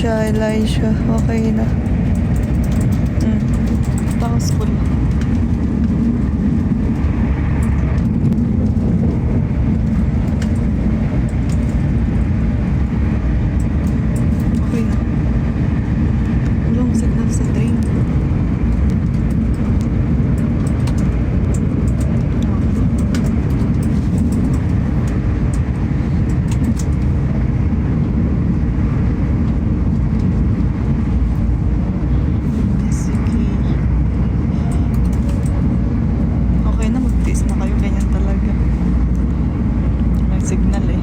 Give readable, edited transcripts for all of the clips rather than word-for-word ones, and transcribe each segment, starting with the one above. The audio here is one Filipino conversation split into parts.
siya, Elijah. Okay na. Tapos school na. Okay na. Walang signal sa train. Signal eh.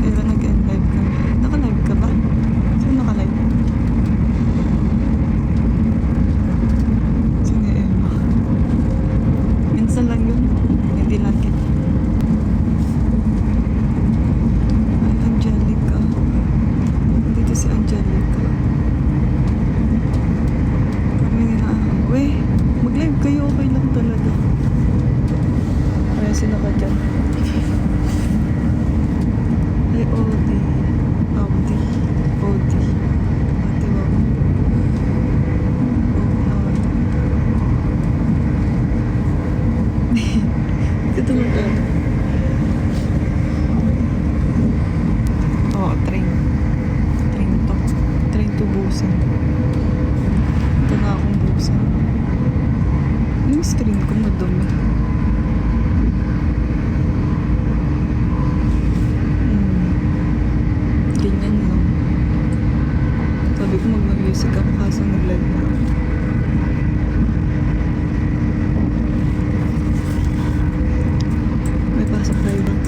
Pero nag-end live kami. Naka-live ka ba? Sino naka-live? Sino Emma? Minsan lang yun. Hindi lagi. Ay, Angelica. Dito si Angelica. Weh, mag-live kayo, okay lang talaga. Kaya sino ka dyan? Ay, Odi. Odi. Odi. Ate, wow. Ito lang ka. Oo, train. Train to Busan. Ito na akong Busan. Yung screen ko madumi. Ganyan lang. Sabi ko mag-music ako kaso nag-live na ako. May pasok na yung box.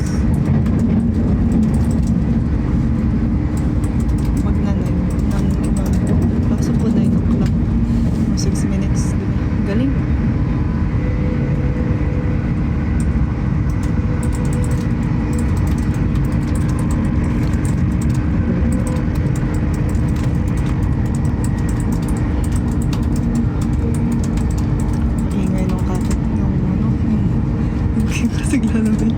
Pasok ko 9 o'clock. 6 minutes. Galing. Ingay nung kapit. Yung sigla naman.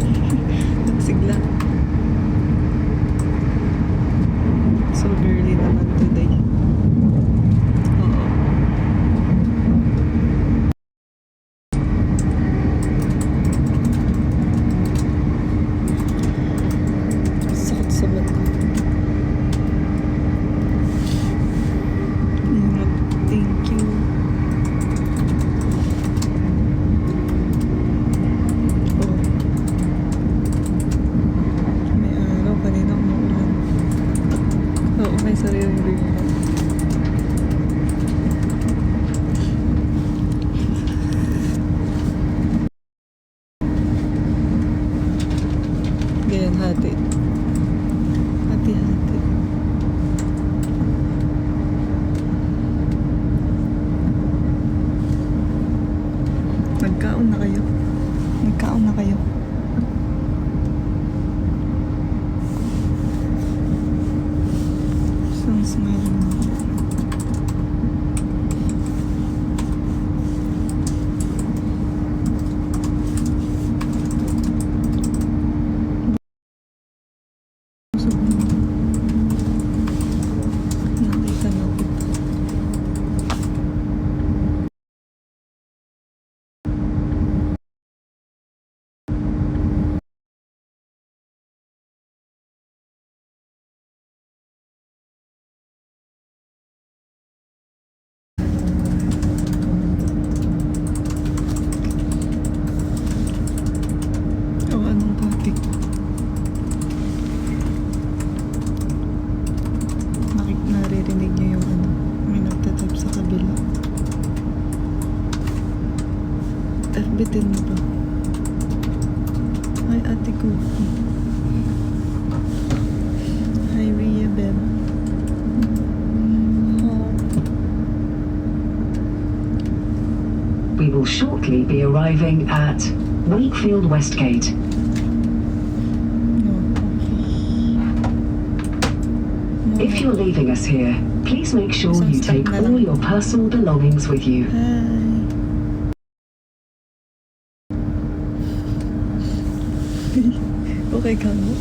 Sigla. So girly naman today. May sariling ring mo. Ganyan, hati. Hati-hati. Nagkaon na kayo. Nagkaon na kayo. Smile mo. Nakita na ako. Naririnig niyo yung may nagtatype sa kabila. FB10 mo ba? Ay, ate ko. Hi, Rhea Beb. We will shortly be arriving at Wakefield Westgate. If you're leaving us here, please make sure you take all your personal belongings with you. Hi. mo?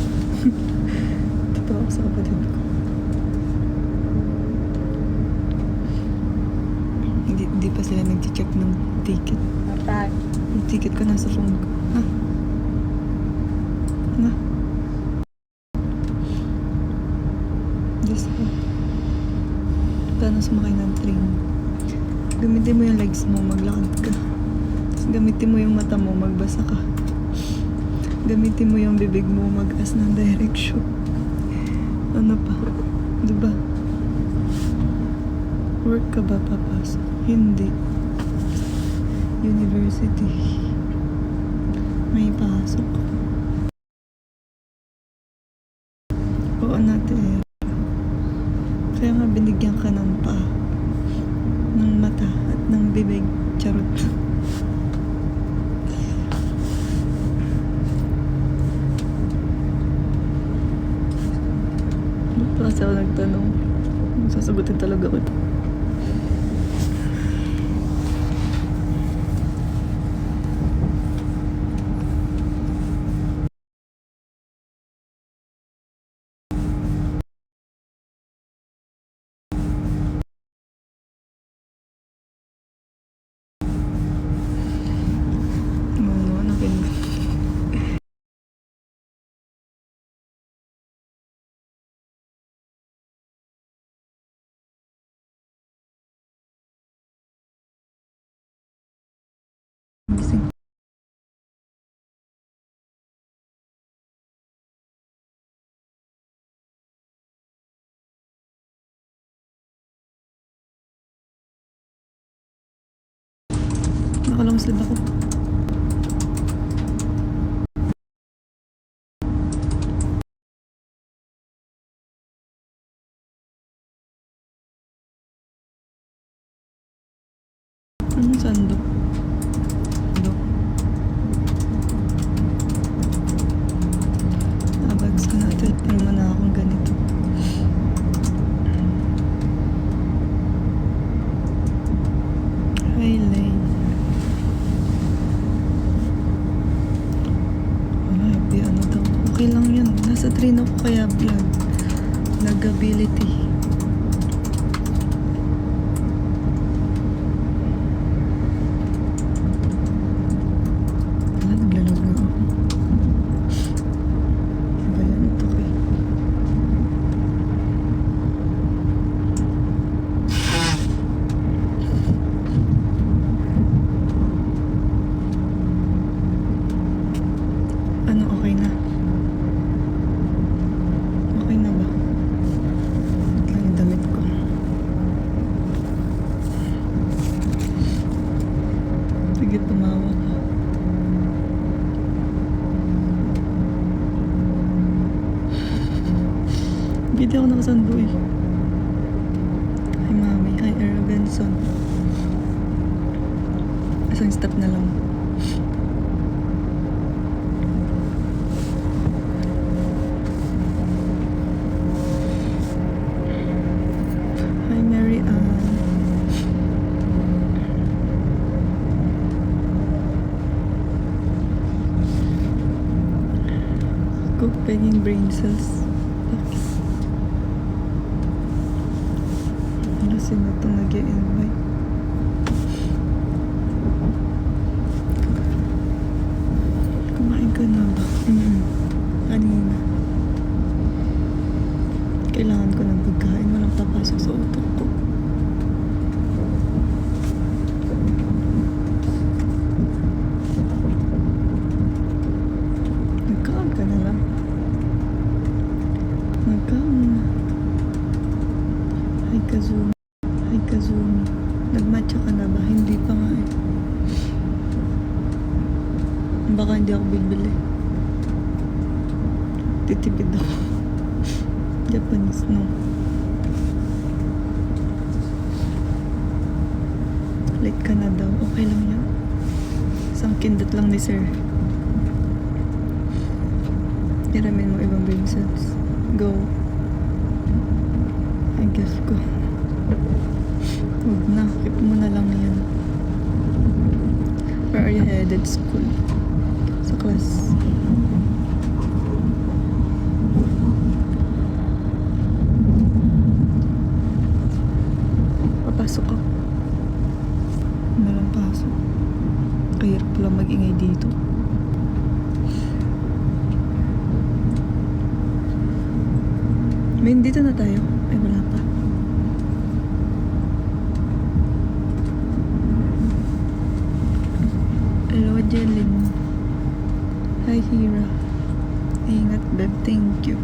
Tatawa ako sa kapatid ko. Hindi pa sila nag-check ng ticket. Matag. Yung ticket ko nasa phone ko. Ha? Na? Diyos ko. Paano sumakay ng train? Gamitin mo yung legs mo, maglakad ka. Tapos gamitin mo yung mata mo, magbasa ka. Gamitin mo yung bibig mo, mag-as ng direction. Ano pa? Diba? Work ka ba papasok? Hindi. University. May pasok. Oo natin. Kaya nga binigyan ka ng paa, ng mata at ng bibig. Charot. Ba't kasi ako nagtanong? Sasagutin talaga ko. Oo, nakin. Gising. Nakalong slip ako. Anong sandok? Sandok. Abags ka natin. Tingnan mo na akong ganito. Highlight. Wala, hindi ano daw. Okay lang yan. Nasa train ako kaya vlog. Vlogability. Wala, naglalag na ako. Ba yan ito kay? Ano, okay na? Okay na ba? Wait lang yung damit ko. Sige, tumawa ka. Hindi ako nakasando eh. Hi, Mami. Hi, Era Benson. Isang step na lang. Hi, Mary Ann. Cook pegging brain cells. Oops. Ano sino itong nag-i-invite? Kumain ka na ba? Kanina. Kailangan ko ng pagkain. Walang papasok sa utak ko. Nagkaan ka na lang. Nagkaan na. Hi, Kazumi. Hi, Kazumi. Nagmatcha ka na ba? Hindi pa nga eh. Baka hindi ako bibili. Titipid ako. Japanese, no? Late ka na daw. Okay lang yan. Isang kindot lang ni sir. Hiramin mo ibang brain cells. Go. I guess ko. Huwag na. Keep mo na lang yan. Where are you headed? School. Sa class. May dito na tayo. Ay, wala pa. Hello, Jelin. Hi, Hira. Ingat, Beb. Thank you.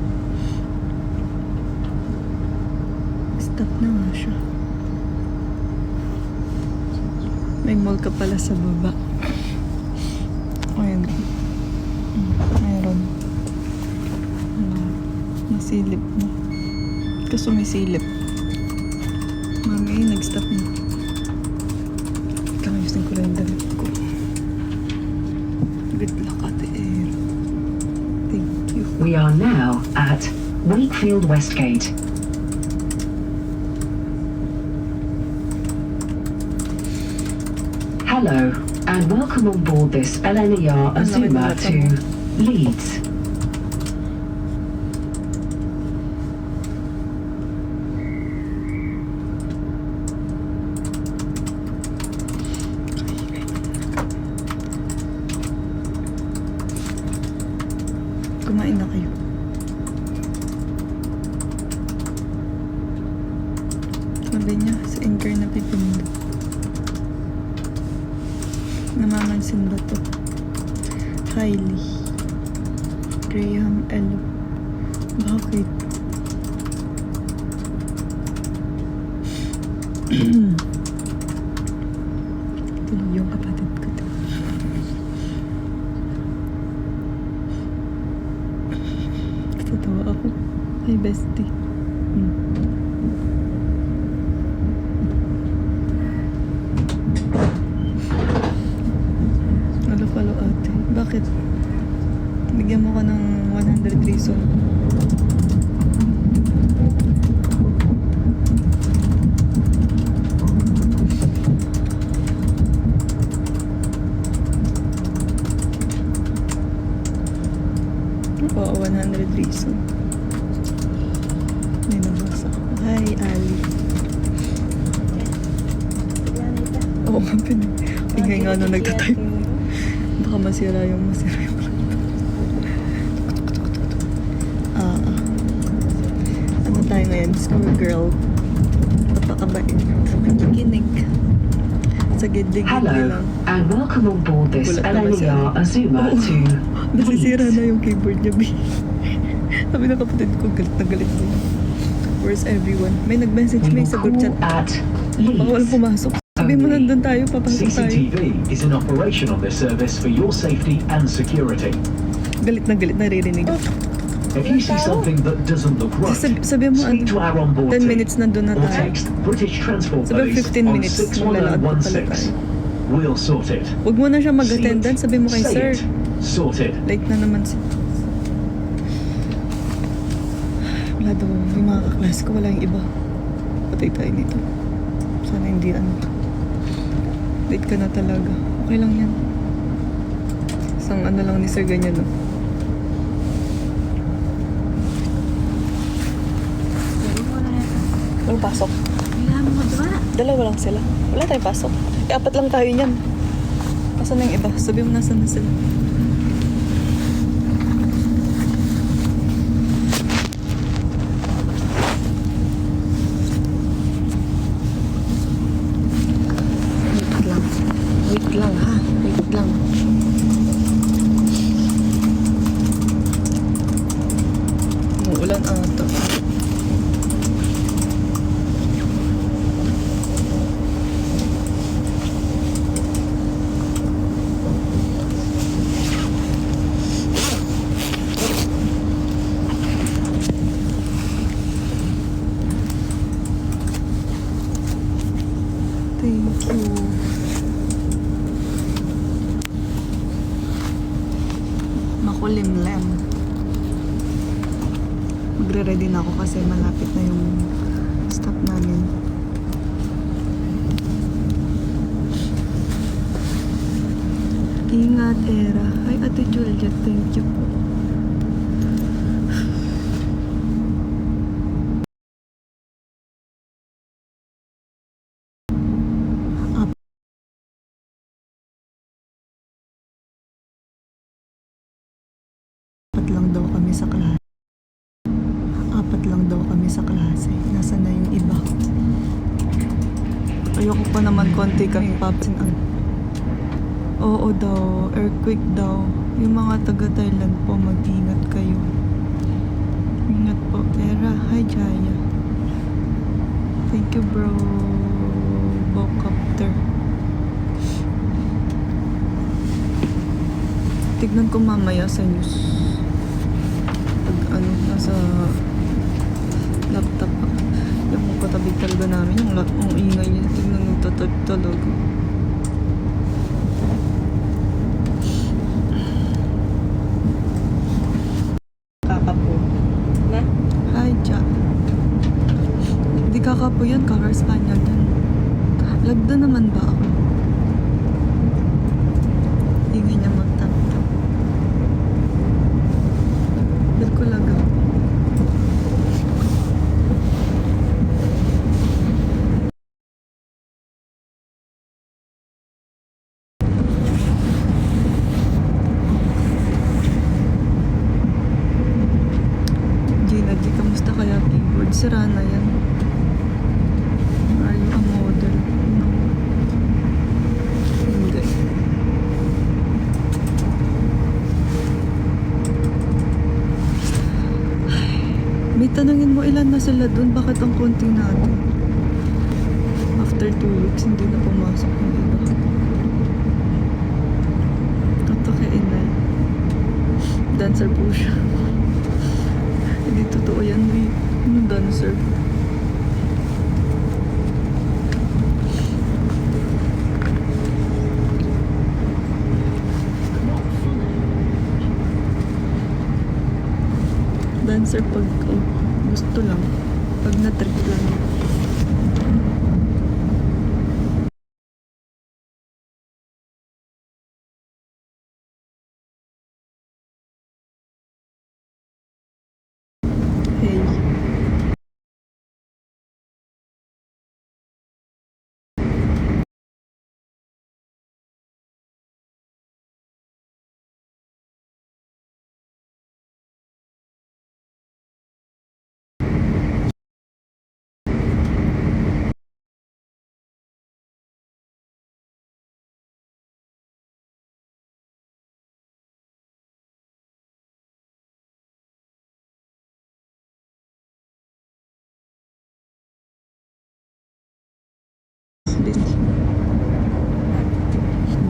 Stop na nga siya. May mall ka pala sa baba. Ayun. Meron. Nasilip mo. Kaso may silip. Mami, nag-stop na. Kakayusin ko lang yung damit ko. Good luck, Ate Air. Thank you. We are now at Wakefield Westgate. Hello, and welcome on board this LNER Azuma to Leeds. Kumain na kayo. Sabi niya, sa anchor na pipindot. Namamansin ba to? Kylie. Graham L. Bakit? Tuloy yung kapatid ko. Tatawa ako. Hi, bestie. Follow ate. Bakit? Bigyan mo ka ng 100 reason. Oo, 100 reason. May nabasa ko. Hi, Ali. Oo, nga ingay nga nung nagtatype. Baka masira yung ano tayo ngayon? Schoolgirl. Napakabait. Makikinig. Sa gidlig Hello, lang. and welcome on board this Gulat naman siya. LNER Azuma to Nasisira Leeds. na yung keyboard niya, B. Sabi ng kapatid ko, galit na galit din. Where's everyone? May nag-message We may will sa group call chat. at Baka walang Leeds. pumasok. Sabi mo nandun tayo, papasok tayo. CCTV is in operation on this service for your safety and security. Galit na galit, naririnig. If you see something that doesn't look right, Sabi mo, speak to our onboard 10 team minutes nandun na or tayo. text British Transport Sabi Police 15 on minutes, maglalakad pa pala tayo. 61916. We'll sort it. Huwag mo na siya mag-attendance, sabi mo kay Say sir. it. Sorted. Late na naman si... Wala daw, yung mga kaklas ko, wala yung iba. Patay tayo nito. Sana hindi ano. Late ka na talaga. Okay lang yan. Isang ano lang ni sir, ganyan no. Walang pasok. Dalawa lang sila. Wala tayong pasok. Apat lang tayo niyan. Pasan na yung iba? Sabi mo nasan na sila. Wait lang. Wait lang ha. Wait lang. Umuulan ata. Thank you. Makulimlem. Magre-ready na ako kasi malapit na yung stop namin. Ingat, Era. Hi, Ate Julia. Thank you po. Apat lang daw kami sa klase. Apat lang daw kami sa klase. Nasa na yung iba. Ayoko pa naman konti kaming papsin ang oo daw, earthquake daw. Yung mga taga Thailand po, mag-ingat kayo. Ingat po. Era, hi Jaya. Thank you bro. Bocopter. Tignan ko mamaya sa news. Pag ano, nasa laptop ako. Yung katabi talaga namin, yung ingay niya. Tignan yung talaga. Kakapo. Na? Hi, Ja. Hindi kakapo yan, Car Spaniel yan. Lagda naman ba ako? Ingay niya magtap-tap. Dal ko laga. Gina, di kamusta kaya keyboard? Sira na yan. Are you a model? No. Hindi. Ay, may tanungin mo ilan na sila dun? Bakit ang konti natin? After 2 weeks, hindi na pumasok yung iba. Ito kay Inay. Dancer po siya. Hindi totoo yan, Lee. Yung dancer. Dancer pag gusto lang. Pag na-trip lang. Hey.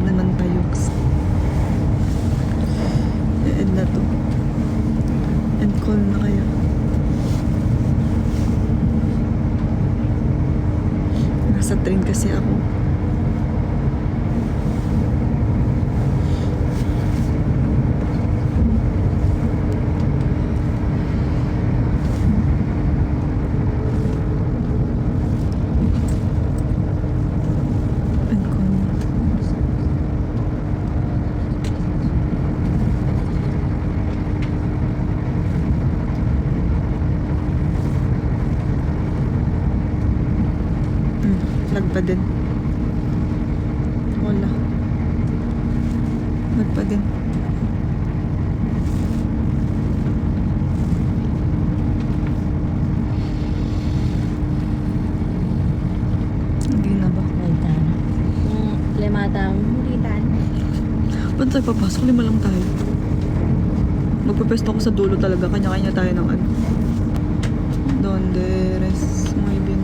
Naman tayo. E-end na to. End call na kaya. Nasa train kasi ako. End call na. Lag pa din. Wala. Lag pa din. Hindi na ba? Ulitan. Lematang ulitan. Ba't tayo papasok? 5 lang tayo. Magpapesto ako sa dulo talaga. Kanya-kanya tayo ng ano. Donde res muy bien.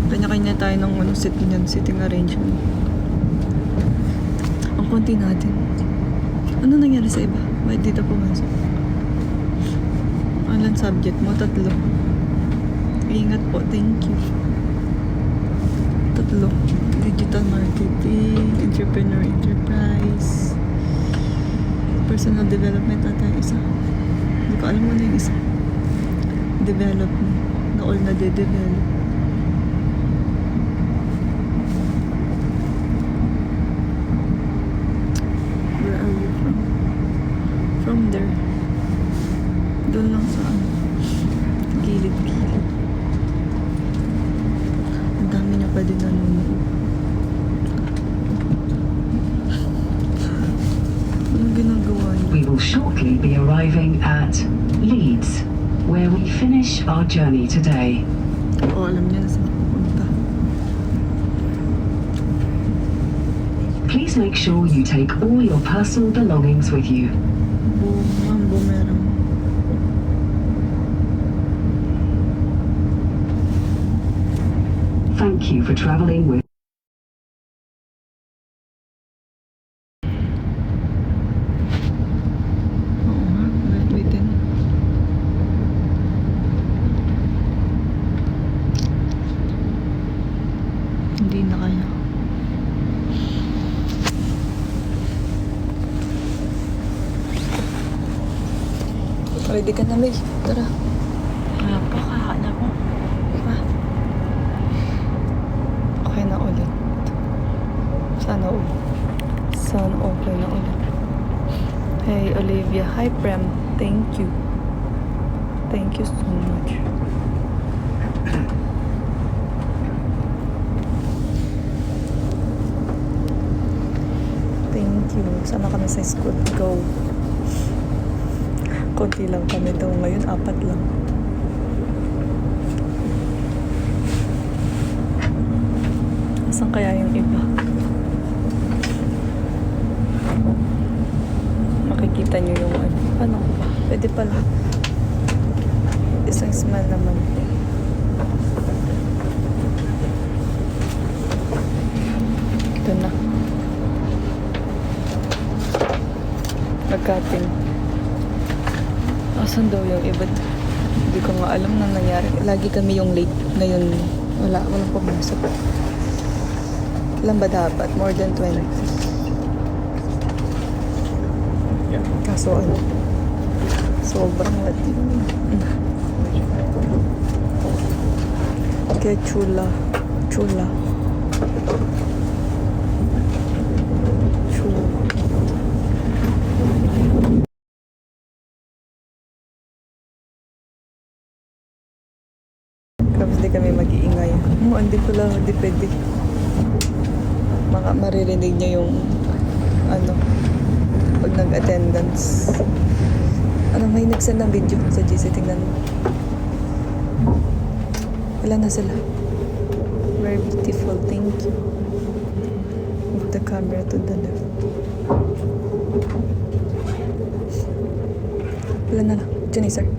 Kanya-kanya tayo ng ano, sitting arrangement. Ang konti natin. Ano nangyari sa iba? Bakit dito pumasok? Alan subject mo? 3. Ingat po. Thank you. 3. Digital marketing, entrepreneur enterprise, personal development ata yung isa. Hindi ko alam mo na yung isa. Development. Na all na de-develop. Where are you from? From there. Doon lang sa ano. Gilid-gilid. Ang dami niya pa din nanonood. Anong ginagawa niya? We will shortly be arriving at Leeds. where we finish our journey today. Oo, alam niyo na saan pupunta. Please make sure you take all your personal belongings with you. Bumerang. Thank you for traveling with Oo nga, bitin. Hindi na kaya. Ready ka na, May. Tara. Wala pa, kakahanap mo. Okay na ulit. Sana ulit. Sana okay na ulit. Hey, Olivia. Hi, Prem. Thank you. Thank you so much. Thank you. Sana kami sa school. Go. Konti lang kami daw ngayon. 4 lang. Saan kaya yung iba? Makikita nyo yung ano. Ano ko ba? Pwede pala. Isang smell naman. Ito na. Nagkating. Asan daw yung iba? Hindi ko nga alam na nangyari. Lagi kami yung late. Ngayon, walang pumasok. Ilan ba dapat? More than 20. Kaso ano? Sobrang lati. Kaya chula. Chula. Chula. Kapag hindi kami mag-iingay. Hindi pala, hindi pwede. Maririnig niya yung ano pag nag-attendance. Ano, may nag-send ng video sa GC, tingnan mo. Wala na sila. Very beautiful, thank you. Move the camera to the left. Wala na lang. Diyan sir.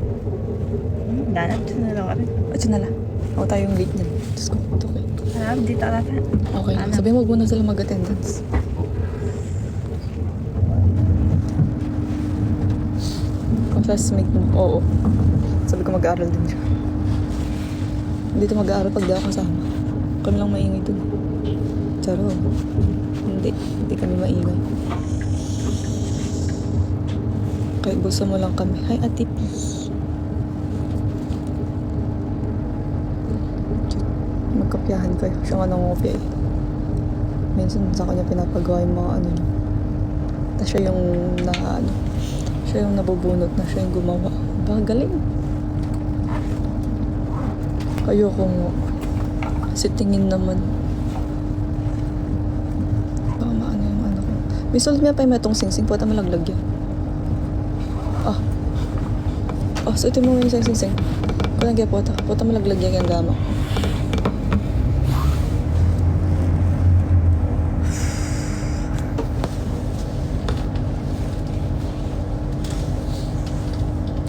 Danat, na lang kami. Diyan na lang. Ako tayong late niyan. Diyos ko, ito okay. Alam, dito ka natin. Okay lang. Sabi mo, huwag muna sila mag-attendance. Classmate mo? Oo. Sabi ko mag-aaral din siya. Dito mag-aaral pag di ako kasama. Kami lang maingay dun. Charo. Hindi kami maingay. Kaya gusto mo lang kami. Hi, Ate P. Magkapyahan kayo. Siya nga nangopya eh. Minsan sa kanya pinapagawa yung mga ano niya. Tapos siya yung siya yung nabubunot na siya yung gumawa. Ba, galing. Ayoko mo. Kasi tingin naman. Baka maano yung ano ko. May sulit niya pa yung metong singsing. Puwata malaglag yan. Suitin mo yung singsing. Kulang kaya puwata. Puwata malaglag yan yung gama.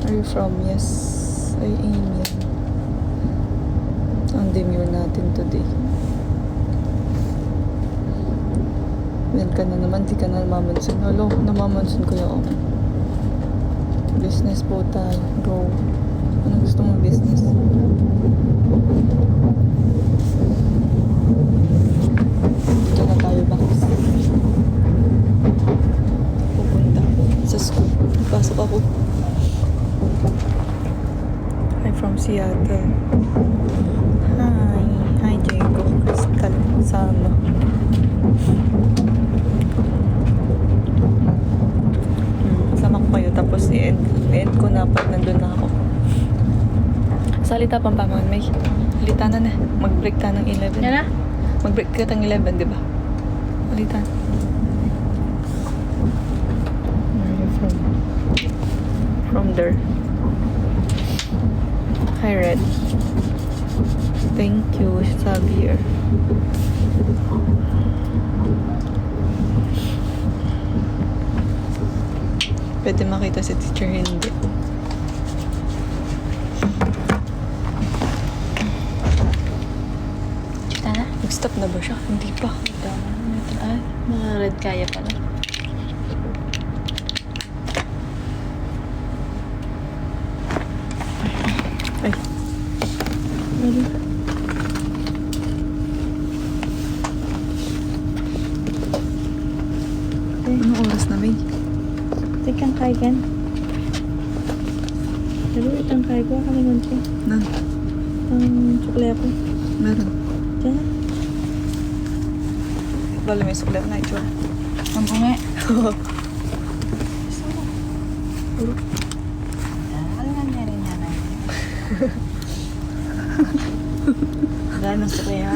Where are you from? Yes, I am yan. Ang demure natin today. Yan ka na naman, di ka na namamansin. Hello, namamansin ko yung business po tayo. Go. Ano gusto mong business? Dito na tayo, Bax. Pupunta sa school. Pasok ako. I'm from Seattle. Hi Diego, Crystal, Sama. Kasama ko kayo tapos i-end ko na pag nandun na ako. Salita pang pamangan, May. Salita na. Mag-break ka ng 11. Yan na? Mag-break ka ng 11, di ba? Salita. Where are you from? From there. Kay Red. Thank you, Xavier. Pwede makita si teacher, hindi. Kita na? Nag-stop na ba siya? Hindi pa. Ay, mga red kaya pala. Ay. Mali. Anong oras na, May? Tikang kay kan. Lalu itang kay ko kami ngunti. Nan, Ang sukle ako. meron. Diyan na. Bala may sukle na ito. Ang bunga. Ano nga niya rin nanay? Gano'n sukle ha?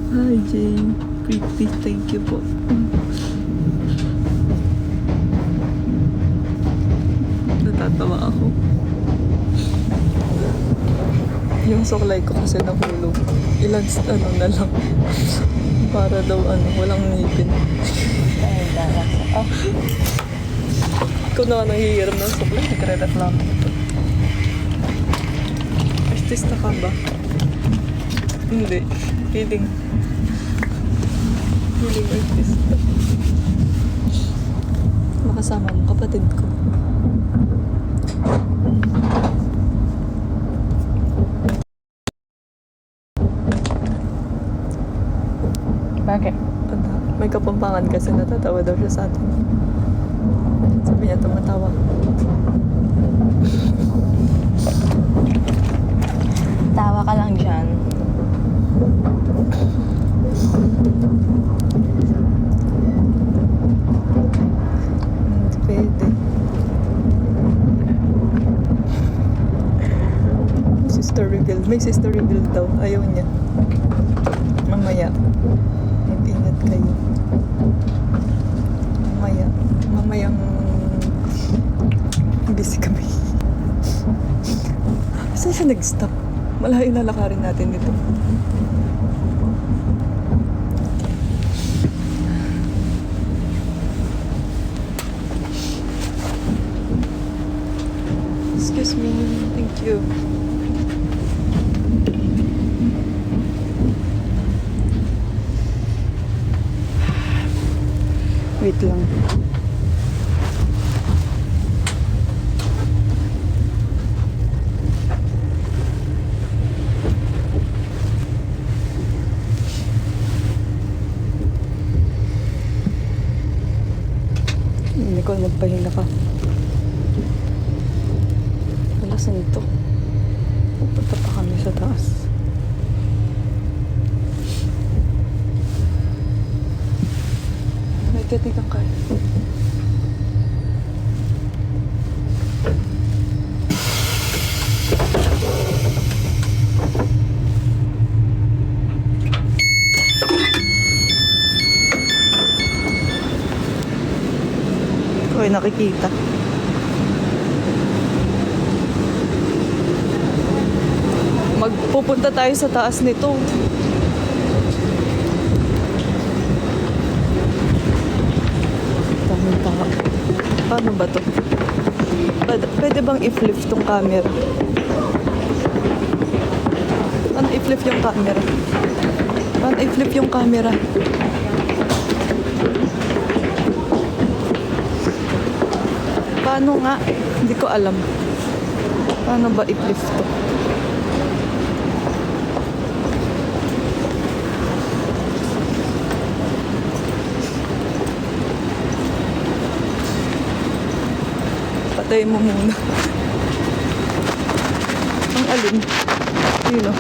Hi, Jane. Creepy. Thank you po. Natatawa ako. Yung suklay ko kasi nahulog. Ilan na lang. Para daw walang ngipin. Ay, dalas. Oh, Ikaw na nanghihiram ng suklay. Nagre-reklamo ito. Artista ka ba? Hindi. Feeling artista. Makasama mo kapatid ko. bakit? May kapampangan kasi natatawa daw siya sa atin. Sabi niya tumatawa. Tawa ka lang dyan. Hindi pwede. Sister reveal. May sister reveal daw. Ayaw niya. Mamaya. Mag-ingat kayo. Mamaya. Mamayang busy kami. Saan siya nag-stop? Malayo na lakarin natin dito. Excuse me. Thank you. Wait lang. Nicole, magpahinga ka. Alasan ito. Pupunta pa kami sa taas. May katigang kayo. Hoy, nakikita. Magpupunta tayo sa taas nito. Daming tao. Paano ba to? Pwede bang i-flip tong camera? Paano i-flip yung camera? Paano i-flip yung camera? Paano nga? Hindi ko alam. Paano ba i-flip to? Patayin mo muna. Ang alin? Yun o.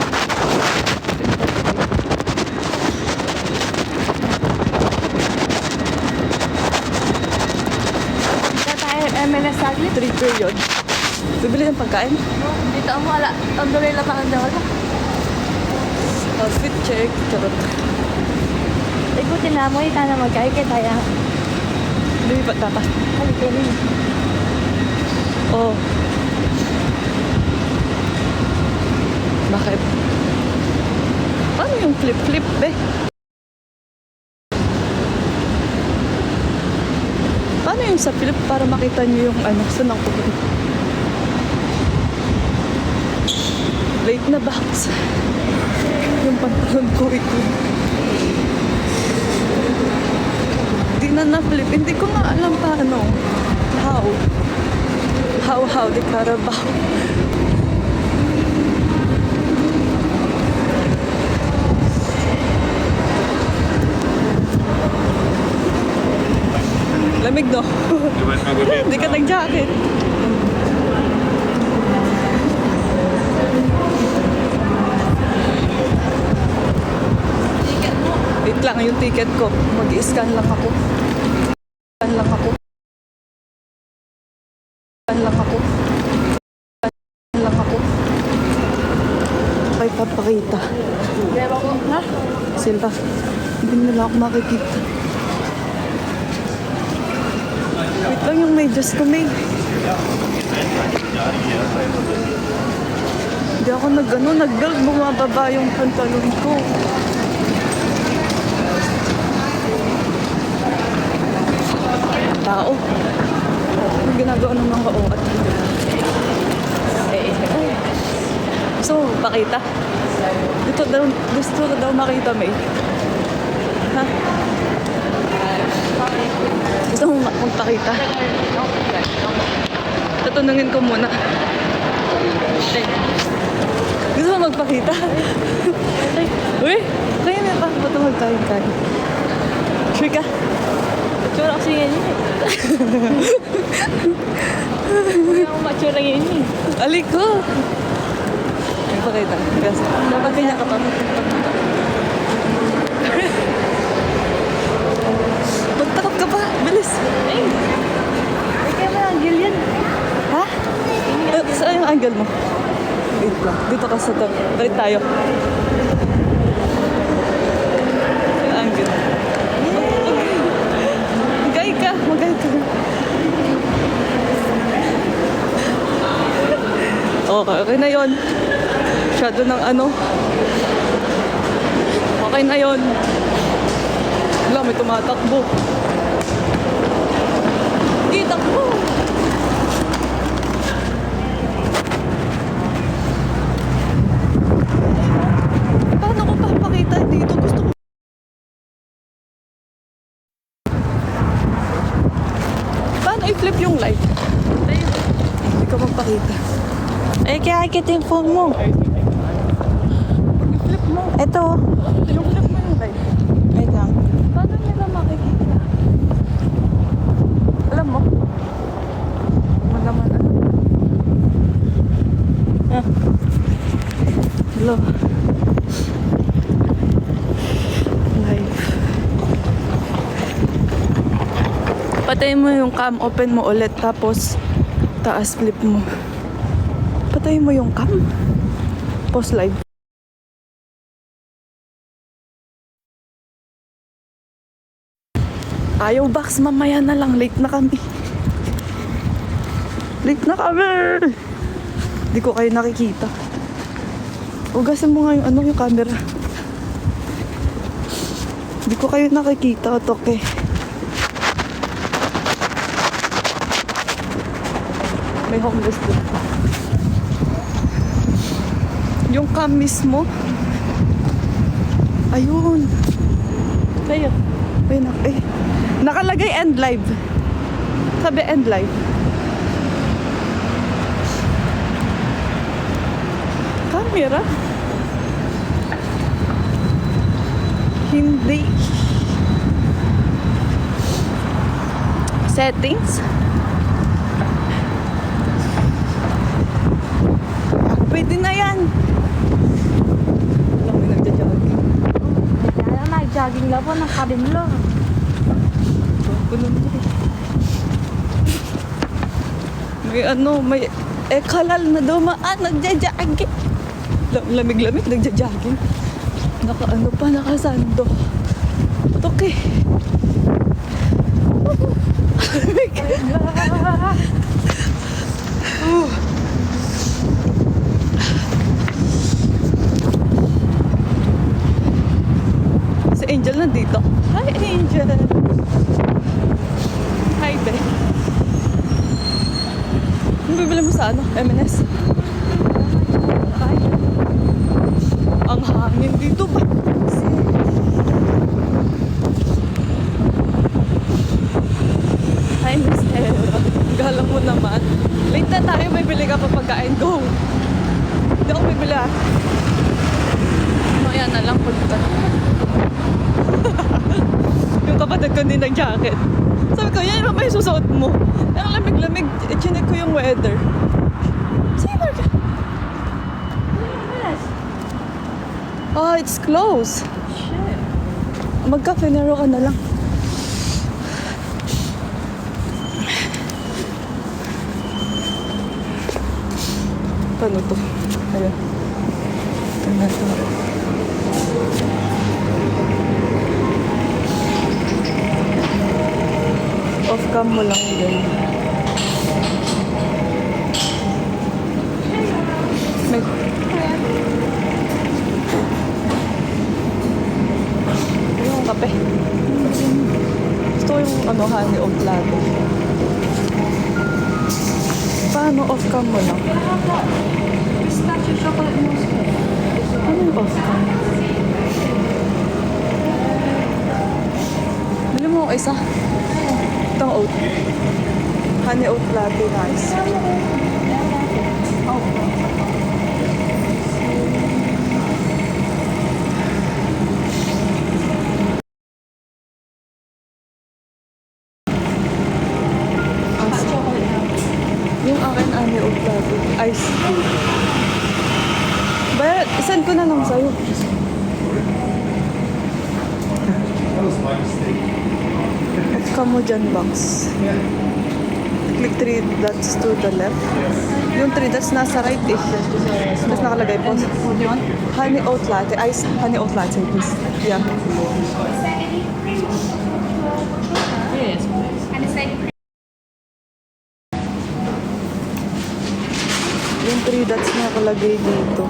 Ito tayo, MLS saglit. 3 period. Bibili ng pagkain? Dito ang wala. Ang duloy lang ang wala. Outfit check. Charot. Ikutin na mo, ika na magkaya kaya tayo. Lumipat ka pa. Halika rin. Oh. flip para makita niyo yung ano, saan ako pupunta. Late na box. Yung pantalon ko ito. Di na na-flip. Hindi ko nga alam paano. How di Carabao. Lamig no? Hindi ka nag-jacket. Wait lang yung ticket ko. Mag-i-scan lang ako. Scan lang ako. Scan lang ako. Scan lang ako. Ay, papakita. Ha? Sila. Hindi nila ako makikita. Wait lang yung medyas ko, May. Hindi ako nag-belt. Bumababa yung pantalon ko. Tao. Ang ginagawa ng mga kauat. Gusto mo pakita? Gusto ko daw makita, May. Ha? Gusto mo magpakita? Tatanungin ko muna. Gusto mo magpakita? Uy! Kaya na pa. Ba't magkain-kain? Sure ka? Mature kasi yan eh. Hindi ako mature yan eh. Alik ko! Magpakita. Gas. Dapat kanya ka pa. Magtakap ka pa. Bilis. Ay, kaya may angle yan. Ha? Saan yung angle mo? Wait lang. Dito ka sa top. Balik tayo. Yung angle. Magay ka. Magay ka. Okay na yun. Masyado ng ano. Okay na yun. Wala, may tumatakbo. Hindi, takbo. Paano ko papakita dito? Gusto ko. Paano i-flip yung light? Hindi ka magpakita. Eh, kaya kita yung phone mo. I-flip mo. Ito. Yung flip mo yung light. Wait lang. Paano nila makikita? Alam mo? Naman ano? Ah. Hello. Live. Patayin mo yung cam, open mo ulit, tapos taas flip mo. Patayin mo yung cam. Pause live. Ayaw box, mamaya na lang. Late na kami. Late na kami! Hindi ko kayo nakikita. Ugasan mo nga yung ano, yung camera. Hindi ko kayo nakikita, Toke. May homeless doon. Yung cam mismo. Ayun. Ayun. Ayun ako. Eh. Nakalagay end live. Sabi end live. Camera? Hindi. Settings? Pwede na yan. Alam mo, nagja-jogging. Kaya nag-jogging lang po ng cabin lang. Bulong mo. May ano, may kalal na dumaan, nagja-jogging. Lamig-lamig, nagja-jogging. Naka-ano pa, nakasando. Okay. Si Angel nandito. Hi, Angel. Hi, Be. sa ano, M&S. Ang hangin dito ba? Hi, Miss Hera. Galang mo naman. Late na tayo, may bili ka pa pagkain. Go! Hindi ako bibili ah. Mamaya na lang punta. Yung kapatid ko hindi nag-jacket. Sabi ko, yan naman yung susuot mo. Ang lamig-lamig, chinek ko yung weather. Sailor ka. Oh, it's closed. Shit. Magka-finero ka na lang. Paano to? Ayun. Tingnan to. Off-cam mo lang din. May... Yung kape. Gusto ko yung ano, honey oat latte. Paano off-cam mo lang? Pistachio chocolate mousse. Ano yung off-cam? Bili mo ako isa. Itong oat. Honey oat latte, nice. Yung akin, honey oat latte. Ice cream. Bayad, send ko na lang sa'yo. Come mo dyan, box. Click 3 dots to the left. Yung 3 dots nasa right eh. Tapos nakalagay po. Honey oat latte. Ice honey oat latte, please. Yeah. Yes. And it's like Yung 3 dots na nakalagay dito.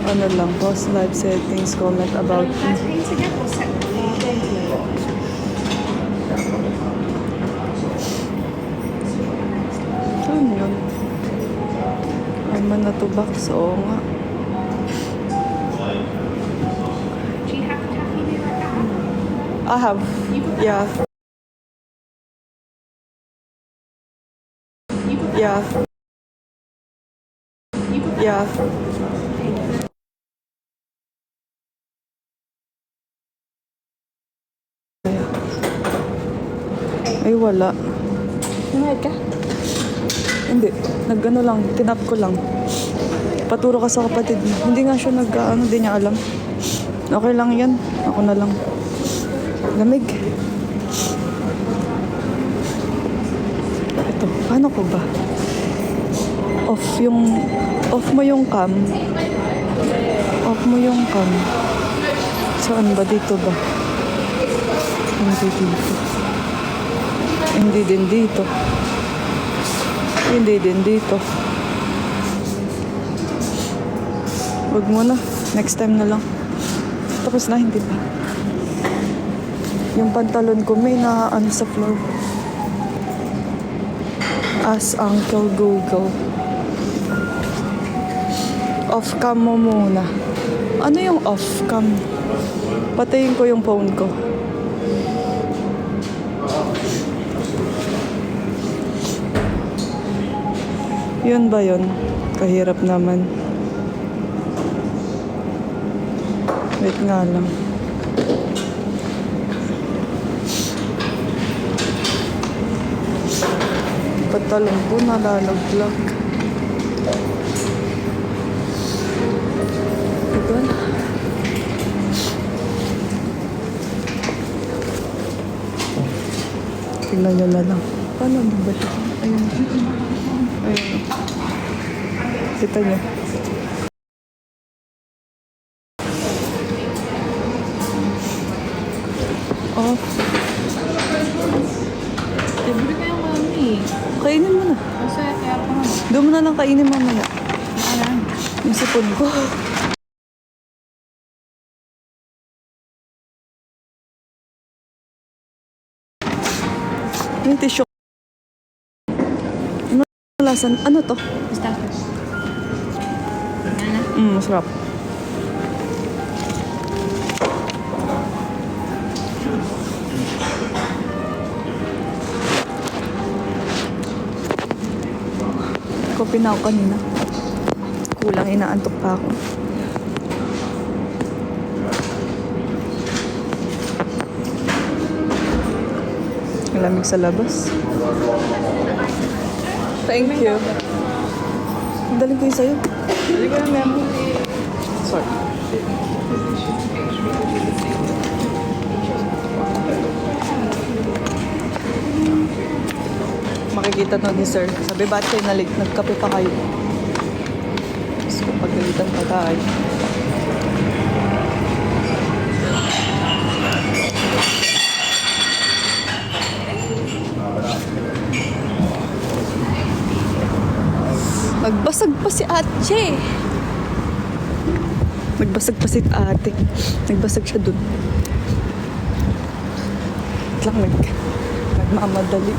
Ano lang, post live settings, comment about me. Ano yun? Arman na to box, oo nga. Do you have caffeine in your I have. Yeah. Yeah. Yeah. Ay, wala. Nangyayad ka? Hindi. Nag-ano lang. Tinap ko lang. Paturo ka sa kapatid mo. Hindi nga siya nag-ano. Hindi niya alam. Okay lang yan. Ako na lang. Lamig. Ito. Paano ko ba? Off mo yung cam. Off mo yung cam. Saan ba? Dito ba? Hindi dito. Hindi din dito. Hindi din dito. Huwag mo na. Next time na lang. Tapos na, hindi pa. Yung pantalon ko may ano sa floor. Ask Uncle Google. Off-cam mo muna. Ano yung off-cam? Patayin ko yung phone ko. Yun ba yun? Kahirap naman. Wait nga lang. Patalong po nalalaglag. Diba? Tingnan nyo na lang. Paano ba ito? Ayun. Ayun. Kita nyo. Off. Libre kayo mami. Kainin mo na. Kasi kaya pa naman. Doon mo na lang kainin mamaya. Alam. Yung sipon ko. Yung tissue. Ano Lasan, ano to? Pistachios. Masarap. Kopi na ako kanina. Kulang, inaantok pa ako. Ang lamig sa labas. Thank you. Daling ko yung sa'yo. Daling ko yung memo. Sorry. Makikita to ni sir. Sabi, ba't kayo nalig? Nagkape pa kayo. Tapos kung pagkalitan pa tayo. Nagbasag pa si ate. Nagbasag pa si ate. Nagbasag siya dun. Lang nagmamadali.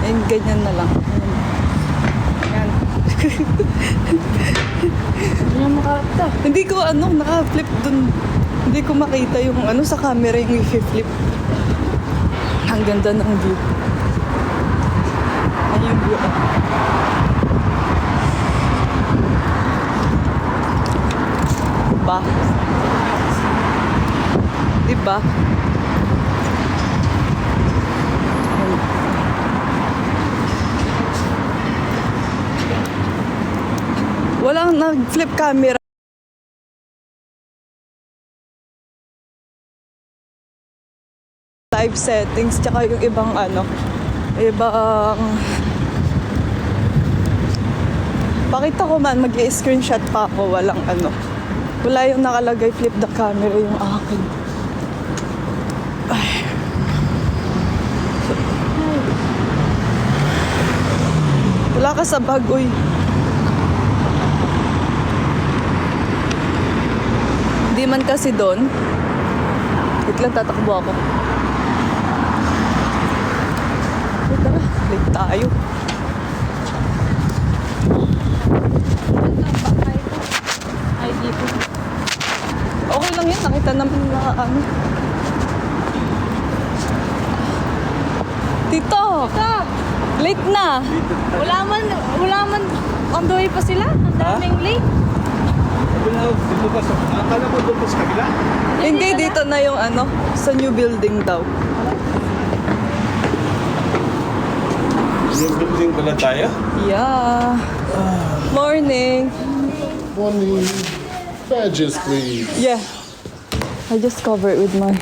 Ayun, ganyan na lang. Ayan. Hindi na makakita. Hindi ko naka-flip dun. Hindi ko makita yung sa camera yung i-flip. Ang ganda ng view. Ayun yung view. Ba? Diba? Walang nag-flip camera. Live settings, tsaka yung ibang pakita ko man, mag-i-screenshot pa ako, walang wala yung nakalagay flip the camera yung akin. Ay. Wala ka sa bag, uy. Hindi man kasi doon. Wait lang, tatakbo ako. Wait, tara. Late tayo. ID po. Okay lang yan. Nakita naman na Tito! Late na! Wala man on the way pa sila. Ang daming late. Akala ko doon pa sa kabila. Hindi, dito na yung sa new building daw. Yung building pala tayo? Yeah. Morning. Morning. Badges, please. Yeah. I just cover it with my...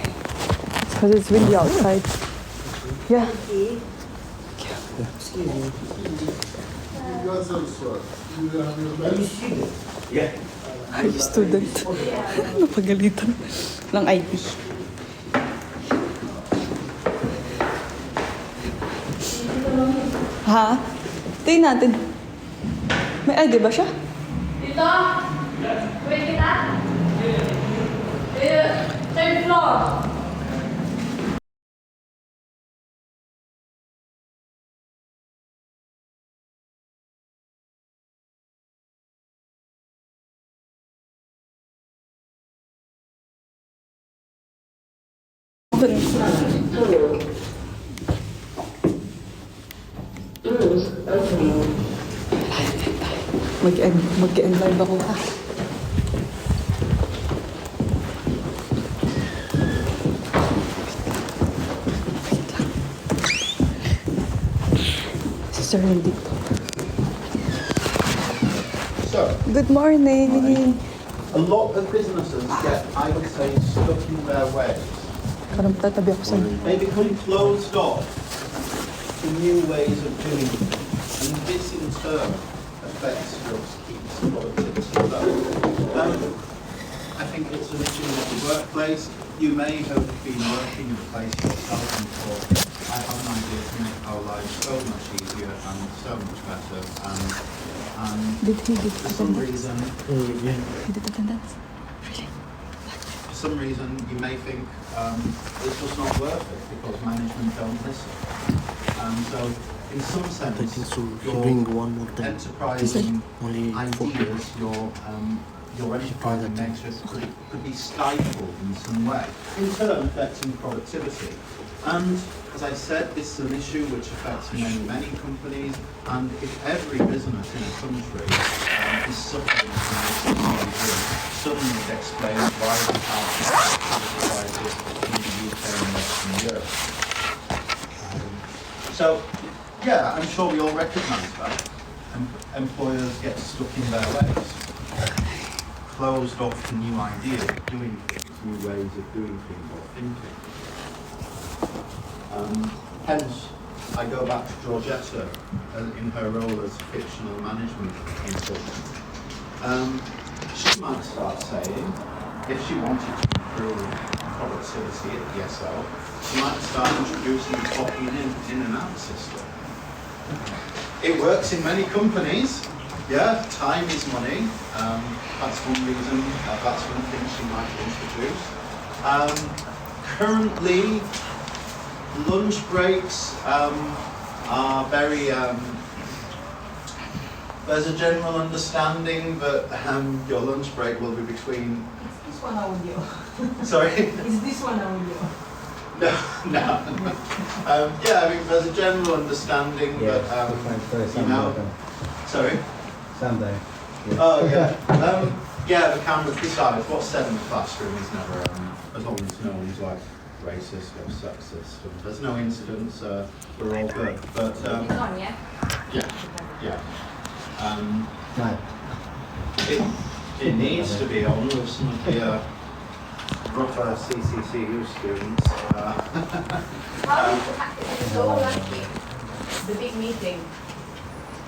because it's windy outside. Yeah. You guys have a sweat. You gonna have your badge? Yeah. Are you student? Napagalitan ng ID. Ha? Tingnan natin. May ID ba siya? Dito? Wait kita? Third floor. Mag-end live ako ha. Si Sir nandito. So, Good morning. a lot of businesses get, I would say, stuck in their ways. Parang tatabi ako sa They become closed off to new ways of doing it. And this in turn affects jobs, keeps productivity low. I think it's an issue with the workplace. You may have been working in a place yourself and thought, I have an idea to make our lives so much easier and so much better. And Did he for some reason, He did attendance? Really? for some reason you may think it's just not worth it because management don't listen. So in some sense, I think so. your Doing one more time. enterprising Only 4 ideas, your enterprising nature could be stifled in some way, in turn affecting productivity. And as I said, this is an issue which affects many companies, and if every business in a country is suffering from this issue, suddenly it explains why we have productivity crisis in the UK and Western Europe. So, yeah, I'm sure we all recognise that. Employers get stuck in their ways, closed off to new ideas, doing things, new ways of doing things or thinking. Hence, I go back to Georgetta in her role as fictional management consultant. She might start saying, if she wanted to improve productivity at DSL, she might start introducing the clocking in and out system. It works in many companies. Yeah, time is money. That's one reason, that's one thing she might introduce. Currently, lunch breaks are very, there's a general understanding that your lunch break will be between... Is this one audio? Sorry? Is this one audio? No. Yeah, I mean, there's a general understanding that, you know... Sorry? Sunday. Oh, yeah. Yeah, the cameras besides, what's said in the classroom is never, as long as no one's like racist or sexist, and there's no incidents, we're all good. But, It's on, yeah? yeah. No. It needs to be on with some of the rougher CCCU students. How is it so lucky? The big meeting.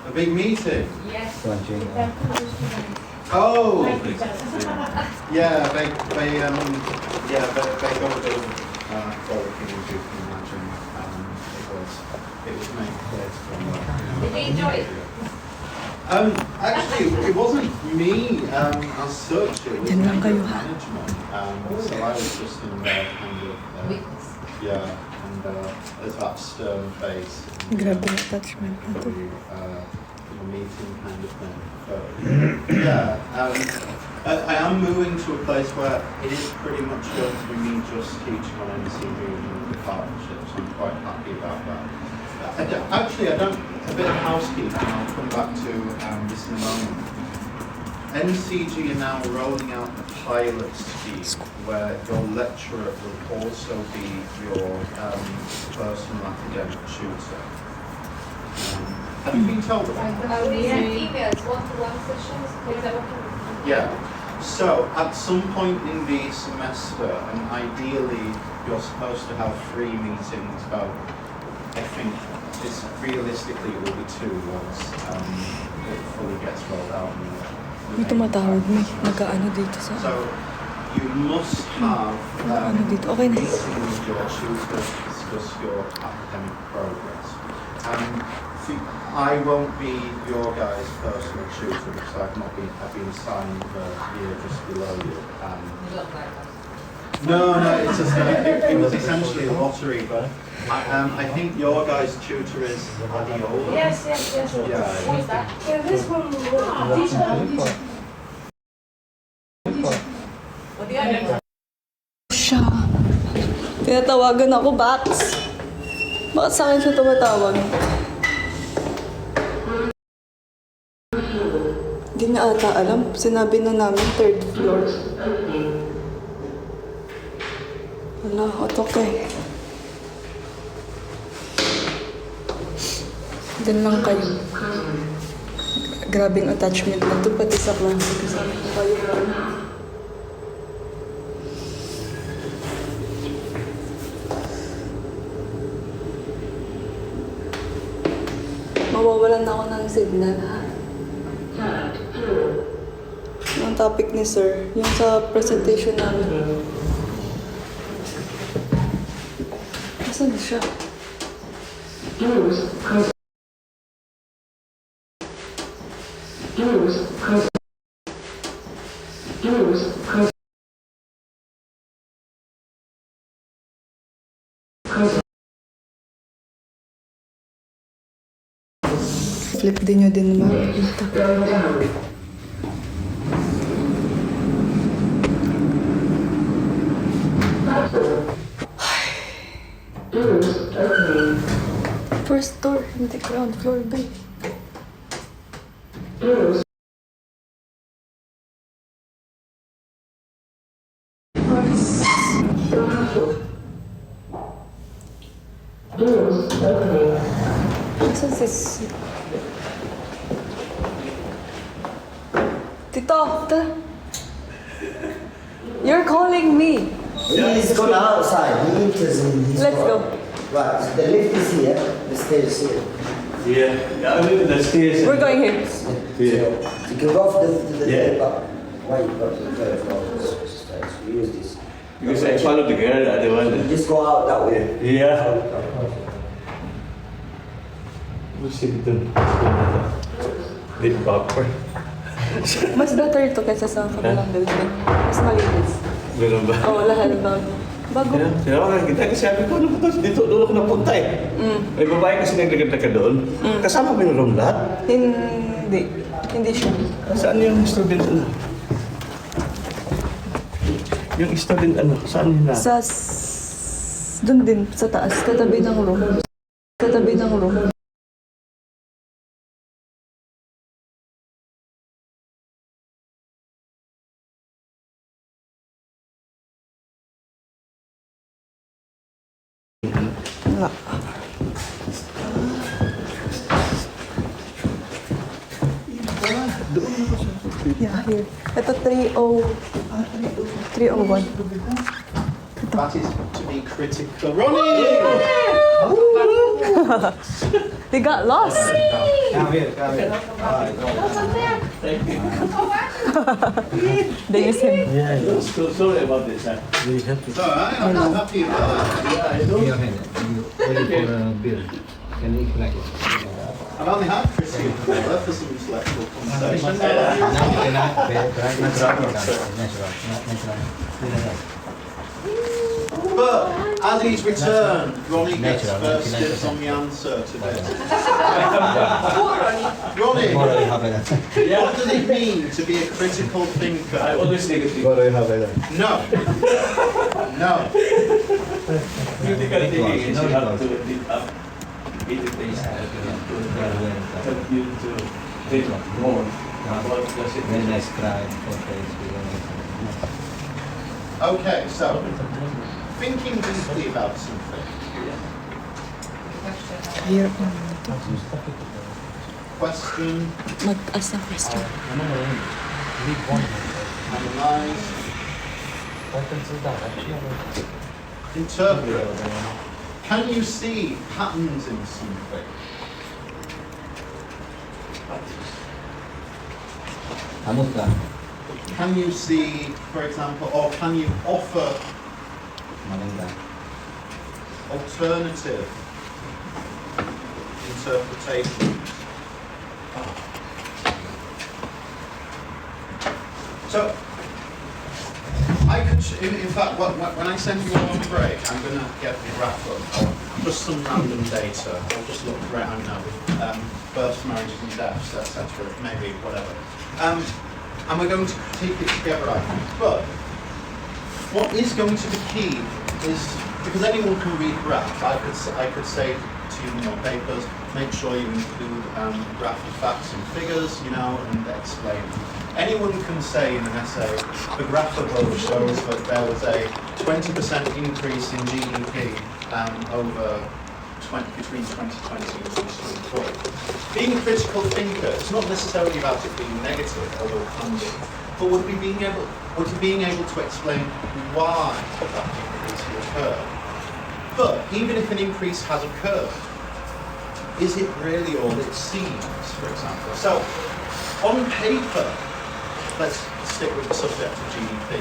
A big meeting. Yes. Lunching. Oh! Yeah, they got a bit of frolicking, as you can imagine. It was made clear to them. Did you enjoy it? Actually, it wasn't me as such. It was Dyan lang kayo, the ha? management. So I was just in there, kind of. Witness. Yeah, and there's that stern face. Grabe yung attachment na to. Meeting kind of thing. But, yeah, I am moving to a place where it is pretty much going to be me just teaching on NCG and the partnerships. I'm quite happy about that. A bit of housekeeping, I'll come back to this in a moment. NCG are now rolling out a pilot scheme where your lecturer will also be your personal academic tutor. Have you been told about that? We have emails, one-to-one sessions. Is that what Yeah. So at some point in the semester, and ideally you're supposed to have 3 meetings, but I think this realistically it will be 2 once it fully gets rolled out. May tumatawag, may nag-ano dito sa... So you must have Ano dito? Okay na. meeting with your tutor to discuss your academic progress. I won't be your guys' personal tutor because I've been assigned the year just below you. you don't like us? No, it's just it was essentially a lottery, but I think your guys' tutor is Adiola. Yes. Yeah. Who is that? This one, teacher. What the other? Siya. Tinatawagan ako, Bax. Bakit sa akin siya tumatawag? Hindi niya ata alam. Sinabi na namin 3rd floor. Wala, okay. Diyan lang kayo. Grabing attachment na to, pati sa klase. Kasama ko kayo. Mawawalan na ako ng signal, ha? Yung topic ni sir, yung sa presentation namin. Asan siya? Flip din nyo din makikita. First floor, hindi ground floor ba? Asan si... Tito! You're calling me! He's gone outside. He enters in his Let's car. go. Right, so the lift is here, the stairs here. Yeah, I live in the stairs. We're going here. Yeah. So you can go off the Yeah. third part. Why you got to the third floor? Stairs. We use this. Because I followed the girl, I don't want You just go out that way. Yeah. Mesti kita dito popcorn. Mas better to kaysa sa kabilang building. Mas malinis. Ganun ba? Oo, lahat bago. Bago. Sinawagan kita kasi sabi ko, ano ba ito? Dito, doon ako napunta eh. May babae kasi naglagad doon. Kasama ba yung room lahat? Hindi. Hindi siya. Saan yung student ano? Yung student ano? Saan nila? Sa... Doon din, sa taas. Katabi ng room. Katabi ng room. Wala. Yeah, here. Ito 301. That is to be critical. Ronnie! They got lost. Come here, come here. They use him. Yeah, I'm so sorry about this. Really happy. It's all right, I'm not happy about that. Yeah, I know. Your hand. You wait for a bill. Can you collect it? I've only had Chrissy before for some intellectual conversation. No, you cannot. Natural. Natural. But as he's returned, Ronnie gets Natural, first natural. dibs on the answer to this. Ronnie, Tomorrow you have it. what does it mean to be a critical I thinker? always negative. Tomorrow you have it. No. No. Critical thinking is you have to read up 80 days to help you to read more about the Very situation. nice crime. Okay. Okay, so thinking deeply about something. Here. Question, Mag-ask ng question. analyze, interpret. Can you see patterns in something? Amusta. Can you see, for example, or can you offer Maganda. alternative interpretations? So, I could, in fact, when I send you on break, I'm going to get the graph up, just some random data. I'll just look right now, births, marriages and deaths, etc., maybe whatever. And we're going to take it together, I think. But what is going to be key is, because anyone can read graphs, I could say to you in your papers, make sure you include graph of facts and figures, you know, and explain. Anyone can say in an essay, the graph above shows that there was a 20% increase in GDP between 2020 and 2024. Being a critical thinker, it's not necessarily about it being negative, although it can be, but would be being able to explain why that increase occurred. But even if an increase has occurred, is it really all it seems, for example? So, on paper, let's stick with the subject of GDP.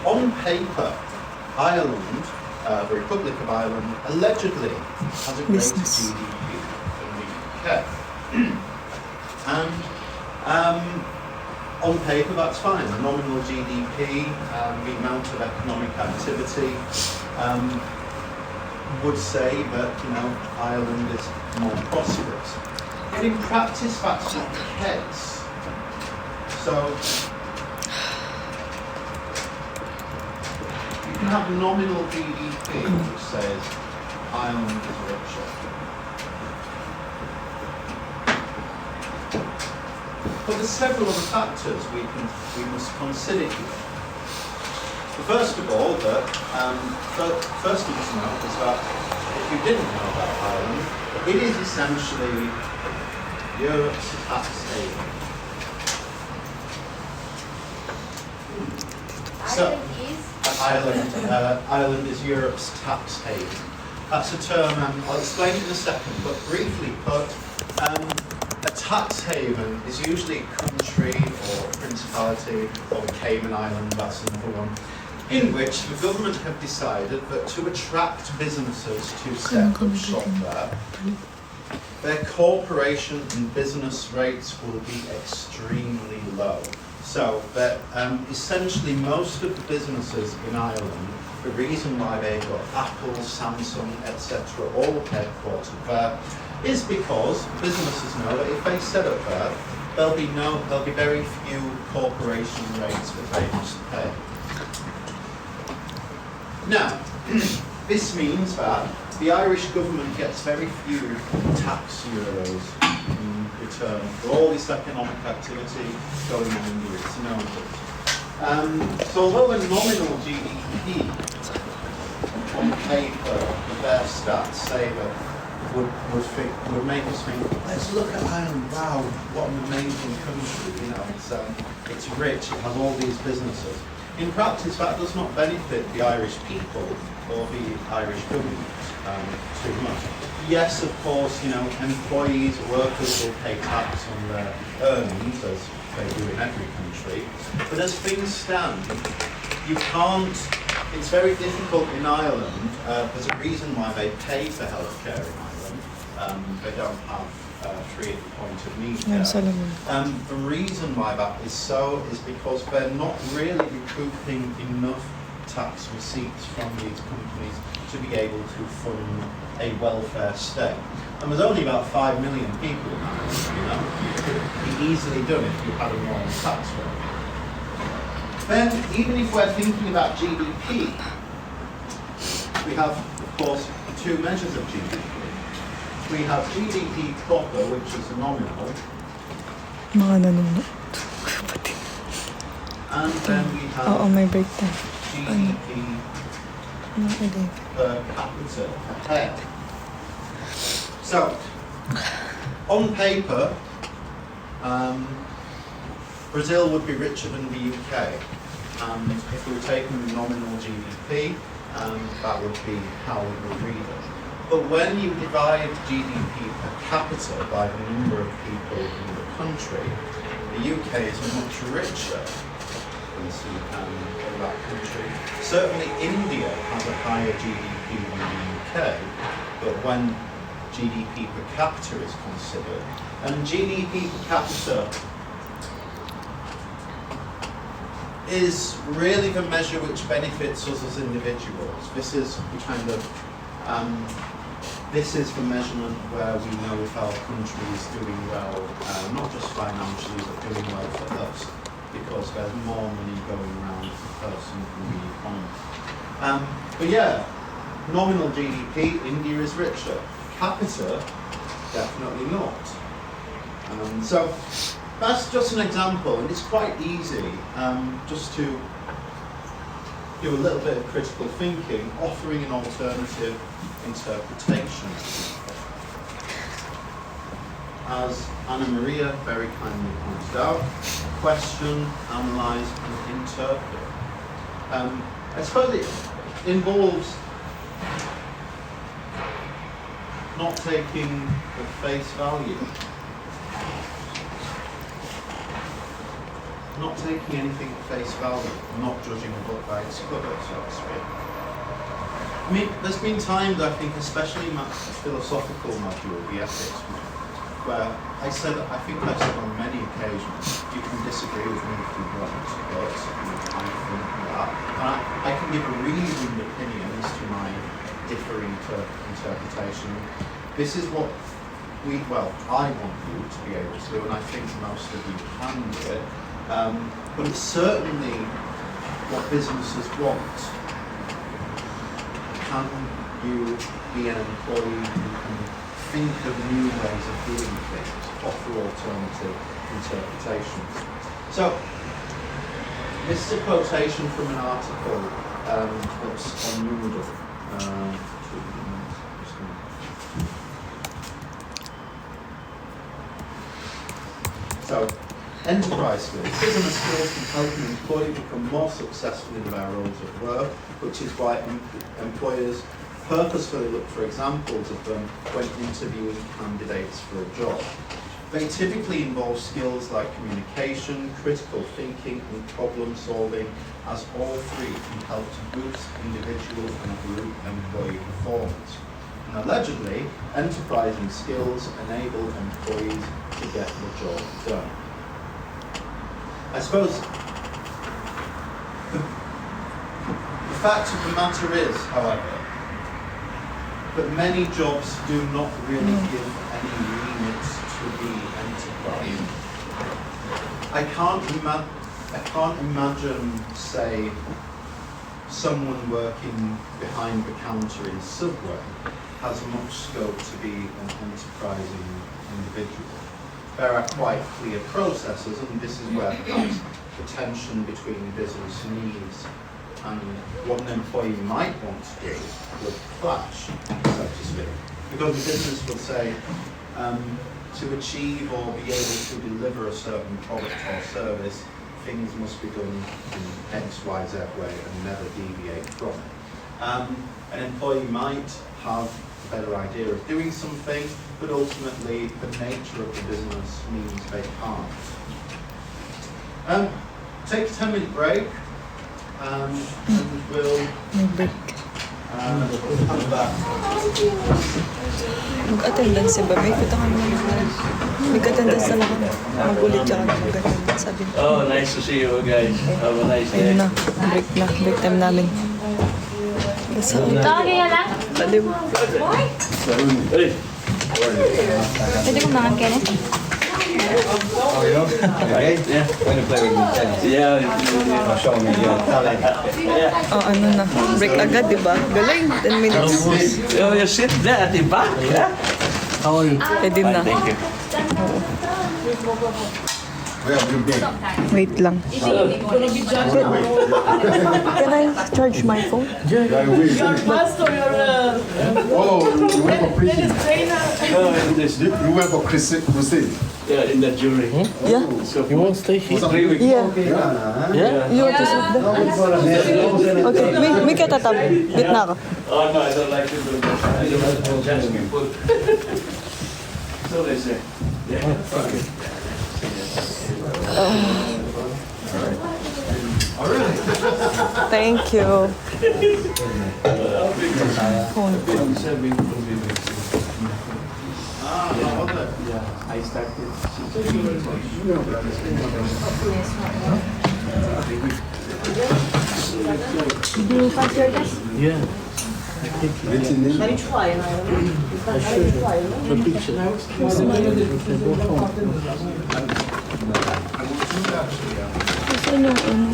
On paper, Ireland, the Republic of Ireland, allegedly has a greater Business. GDP than the UK. And on paper, that's fine. The nominal GDP, the amount of economic activity, would say that, you know, Ireland is more prosperous. But in practice, that's not the case. So, you can have nominal GDP which says Ireland is richer. But there's several other factors we must consider here. First of all, first thing to note is that if you didn't know about Ireland, it is essentially Europe's tax haven. Ireland is Europe's tax haven. That's a term, I'll explain it in a second, but briefly put, a tax haven is usually a country or principality, or the Cayman Island, that's another one, in which the government have decided that to attract businesses to set up shop there, their corporation and business rates will be extremely low. So that essentially most of the businesses in Ireland, the reason why they've got Apple, Samsung, etc., all headquartered there, is because businesses know that if they set up there, there'll be very few corporation rates that they must pay. Now, this means that the Irish government gets very few tax euros in return for all this economic activity going on in its noses. So although a nominal GDP on paper, their stats say that would make us think, let's look at Ireland, wow, what an amazing country, you know, it's rich, it has all these businesses. In practice, that does not benefit the Irish people or the Irish government too much. Yes, of course, you know, employees, workers will pay tax on their earnings, as they do in every country. But as things stand, you can't, it's very difficult in Ireland. There's a reason why they pay for healthcare in Ireland. They don't have free at the point of need care. The reason why that is so is because they're not really recouping enough tax receipts from these companies to be able to fund a welfare state. And there's only about 5 million people in Ireland, you know. It could be easily done if you had a normal tax rate. Then, even if we're thinking about GDP, we have, of course, two measures of GDP. We have GDP proper, which is nominal, and then we have may breakdown. GDP per capita, per head. So, on paper, Brazil would be richer than the UK, and if we were taking the nominal GDP, that would be how we would read it. But when you divide GDP per capita by the number of people in the country, the UK is much richer than that country. Certainly India has a higher GDP than the UK, but when GDP per capita is considered, and GDP per capita is really the measure which benefits us as individuals. This is the kind of this is the measurement where we know if our country is doing well, not just financially, but doing well for us, because there's more money going around per person in the economy. But yeah, nominal GDP, India is richer. Capita, definitely not. So that's just an example, and it's quite easy just to do a little bit of critical thinking, offering an alternative interpretation. As Anna Maria very kindly pointed out, question, analyse and interpret. I suppose it involves not taking the face value. Not taking anything at face value, not judging a book by its cover, so to speak. I mean, there's been times, I think, especially in my philosophical module, the ethics, where I think I've said on many occasions, you can disagree with me if you want, but I think that. And I can give a reasoned opinion as to my differing interpretation. This is what I want you to be able to, and I think most of you can do it. But it's certainly what businesses want. Can you be an employee who can think of new ways of doing things, offer alternative interpretations? So, this is a quotation from an article that's on Moodle. So, enterprise skills. Business skills can help an employee become more successful in their roles at work, which is why employers purposefully look for examples of them when interviewing candidates for a job. They typically involve skills like communication, critical thinking, and problem solving, as all three can help to boost individual and group employee performance. And allegedly, enterprising skills enable employees to get the job done. I suppose the fact of the matter is, however, that many jobs do not really give any remit to be enterprise. I can't imagine, say, someone working behind the counter in Subway has much scope to be an enterprising individual. There are quite clear processes, and this is where perhaps the tension between business needs and what an employee might want to do will clash, so to speak. Because the business will say, to achieve or be able to deliver a certain product or service, things must be done in X, Y, Z way and never deviate from it. An employee might have a better idea of doing something, but ultimately the nature of the business means they can't. Take a 10-minute break, and we'll come back. Mag-attendance ba? May kita kami naman. Mag-attendance na lang. Magulit siya kami mag-attendance. Sabi niya. Oh, nice to see you guys. Have a nice day. Ayun na. Break na. Break time namin. Kasi Tawagin ka lang. talim. Hey. Pwede kong makan Kenneth? Oh, you know? Okay. Yeah. When you play with me, tennis. Yeah. I'll show me your talent. Oh, ano na. Break agad, di ba? Galing. 10 minutes. Oh, you sit there at the back. Yeah. How are you? Pwede na. Thank you. Where have you been? Wait lang. Can I charge my phone? Oh, you went for preaching. Oh, and this. You went for crusade. Yeah, in the jury. Yeah? So you won't stay here? 3 weeks. Yeah. Yeah? You want to sit there? Okay. May katatab. Bit na ako. Oh no, I don't like to do that. I don't like to judge people. So they say. Yeah. Okay. Thank you. Phone. Yeah, I started. Do you pass your test? Yeah. Saan yung ano?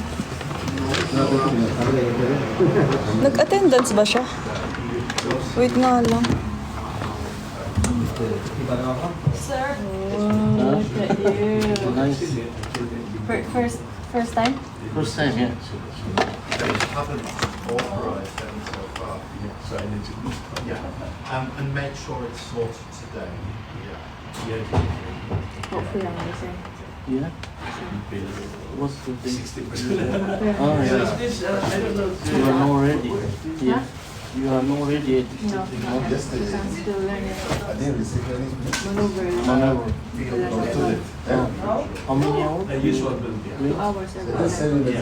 Nag-attendance ba siya? Wait nga lang. Sir. Look at you. First time? First time, yeah. They haven't authorised them so far. So I need to. Yeah. And make sure it's sorted today. Yeah. Hopefully I'm the same. Yeah. What's the thing? 60%. Oh yeah. This, I don't know. You are not ready. Yeah. You are not ready. No, I'm still learning. I didn't receive any. Maneuver. How many hours? The usual bill. 2 hours every They day. said they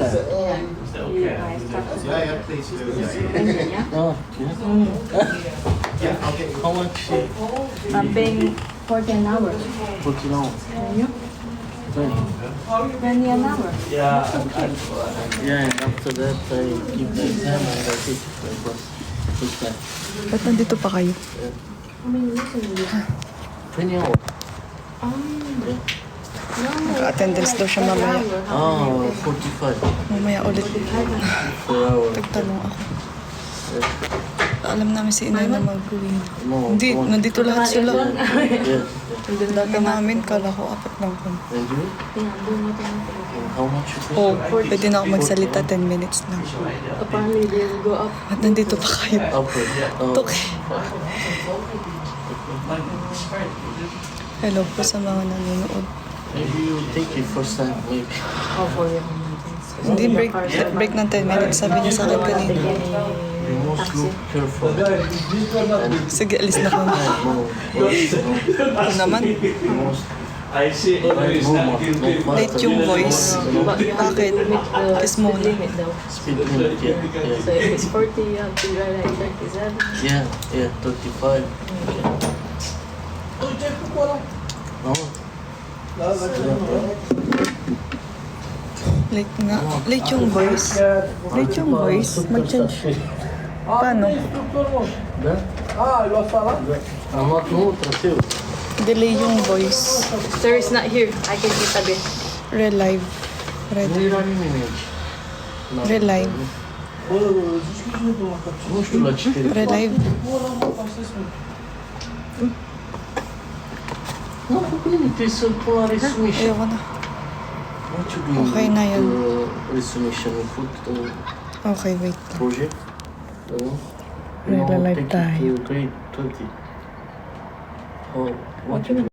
said, Yeah, I started. Yeah, please do. Yeah. Oh, yeah. Yeah, I'll get you. How much? I'm paying 40 an hour. 40 hours. And you? 20. 20 an hour. Yeah. Yeah, and after that I give the exam and I take the bus. First time. Ba't nandito pa kayo? 20 hours. Naka-attendance daw siya mamaya. 45. Mamaya ulit. 4 hours. Tagtanong ako. Alam namin si inay na mag-uwi. No. Hindi, nandito lahat sila. Yes. Dami namin, kala ko 4 lang kami. And you? And how much you pay? Oh, pwede na ako magsalita 10 minutes lang. Apparently they will go up. At nandito pa kayo. Upper. Toke. Hello po sa mga nanonood. Maybe you take it first time, maybe. Hindi, break ng 10 minutes. Sabi niya sa akin kanina. You must look careful. And Sige, alis na kami. no. Ako naman, You must I see. late yung voice. Bakit? Kiss muna. speed limit, yeah. So if it's 40, you have to ride like 37. Yeah, 35. No, Late nga. Late yung voice. Late yung voice. Mag-change. Paano? да? Ама noutra, seu. Delay yung voice. Sir is not here. I can get a bit. Relive. Red. Nu era nimeni aici. Relive. Nu știu la ce te... Relive. Nu, cu nimic, trebuie să-l pun la resumition. Ayoko na. What you doing Okay na with, yun. Resumition, you put Okay, wait. project. May la-live take it tayo. to grade 20. Oh, what you do?